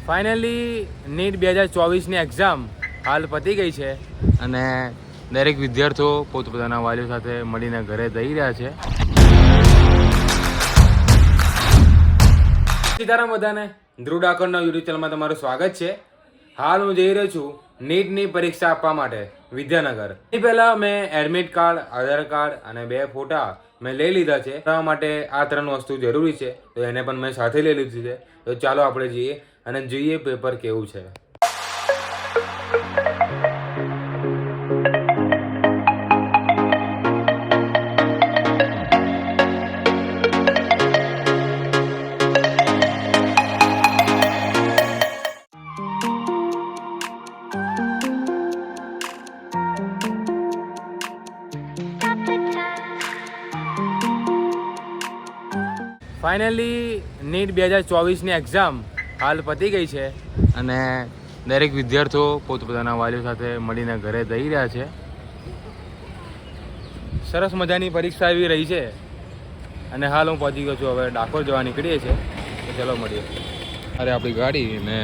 Finally NEET 2024ની exam હાલ પતી ગઈ છે અને દરેક વિદ્યાર્થીઓ પોતપોતાના વાલીઓ સાથે મળીને ઘરે જઈ રહ્યા છે. સીતારામ બધાને, ધ્રુવ ડાકોરના યુટ્યુબ ચેનલમાં તમારું સ્વાગત છે. હાલ હું જઈ રહ્યો છું નીટની પરીક્ષા આપવા માટે વિદ્યાનગર. એ પહેલાં મેં એડમિટ કાર્ડ, આધાર કાર્ડ અને 2 ફોટા મેં લઈ લીધા છે. એટલા માટે આ 3 વસ્તુ જરૂરી છે, તો એને પણ મેં સાથે લઈ લીધી છે. તો ચાલો આપણે જઈએ અને જોઈએ પેપર કેવું છે. ફાઇનલી નીટ 2024ની એક્ઝામ હાલ પતી ગઈ છે અને દરેક વિદ્યાર્થીઓ પોતપોતાના વાલીઓ સાથે મળીને ઘરે જઈ રહ્યા છે. સરસ મજાની પરીક્ષા આવી રહી છે અને હાલ હું પહોંચી ગયો છું. હવે ડાકોર જવા નીકળીએ છીએ, તો ચાલો મળીએ. અરે આપણી ગાડી ને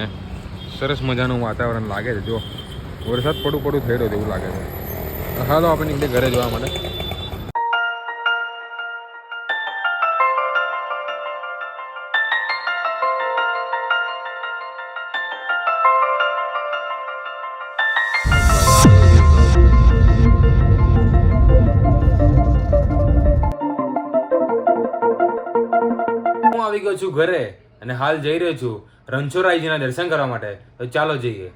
સરસ મજાનું વાતાવરણ લાગે છે. જો વરસાદ પડું થઈ રહ્યો એવું લાગે છે. હાલો આપણે નીકળીએ ઘરે જવા માટે. આવી ગયો છું ઘરે અને હાલ જઈ રહ્યો છું રણછોડરાયજીના દર્શન કરવા માટે. તો ચાલો જઈએ.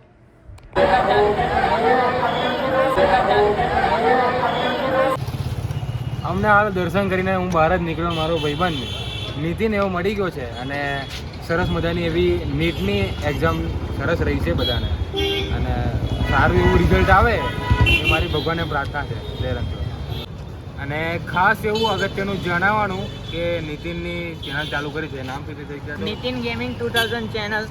અમને હાલ દર્શન કરીને હું બહાર જ નીકળ્યો. મારો ભાઈબંધ નીતિન એવો મળી ગયો છે અને સરસ મજાની એવી નીટની એક્ઝામ સરસ રહી છે બધાને અને સારું એવું રિઝલ્ટ આવે એ મારી ભગવાનને પ્રાર્થના છે. જય રણછોડ. અને ખાસ એવું અગત્યનું જણાવવાનું કે નીતિનની ચેનલ ચાલુ કરી છે. નામ શું છે? Nitin gaming 2000 channel.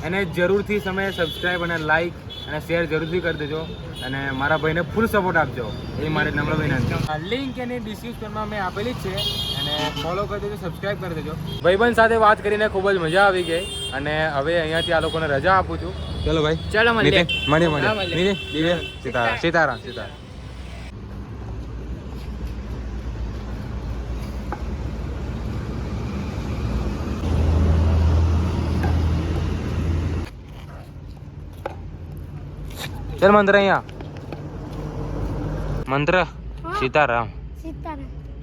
એને જરૂરથી સમય સબસ્ક્રાઈબ અને લાઈક અને શેર જરૂરથી કરી દેજો અને મારા ભાઈને ફૂલ સપોર્ટ આપજો, એ મારી નમ્ર વિનંતી. લિંક એની ડિસ્ક્રિપ્શનમાં મેં આપેલી જ છે અને ફોલો કરી દેજો, સબસ્ક્રાઈબ કરી દેજો. ભાઈબંધ સાથે વાત કરીને ખૂબ જ મજા આવી ગઈ અને હવે અહીંયાથી આ લોકોને રજા આપું છું. ચલો ભાઈ, ચાલો મળીએ. મળીએ. સીતારામ. ચલ મંત્ર અહીંયા મંત્ર. સીતારામ.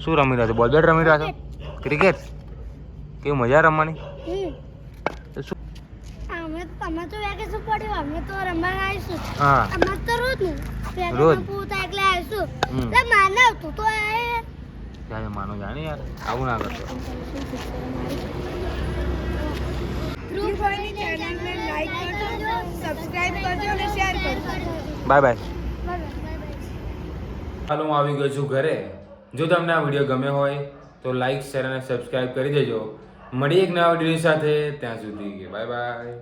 શું રમી રહ્યા છો? બોલ બેટ રમી રહ્યા છો? ક્રિકેટ? કેવી મજા રમવાની? માનો જાણે યાર, આવું ના કરતો. Bye bye. હાલ હું આવી ગયો છું ઘરે. જો તમને આ વિડીયો ગમ્યો હોય તો લાઈક, શેર અને સબસ્ક્રાઈબ કરી દેજો. મળીએ એક નવા વિડીયો સાથે. ત્યાં સુધી બાય બાય.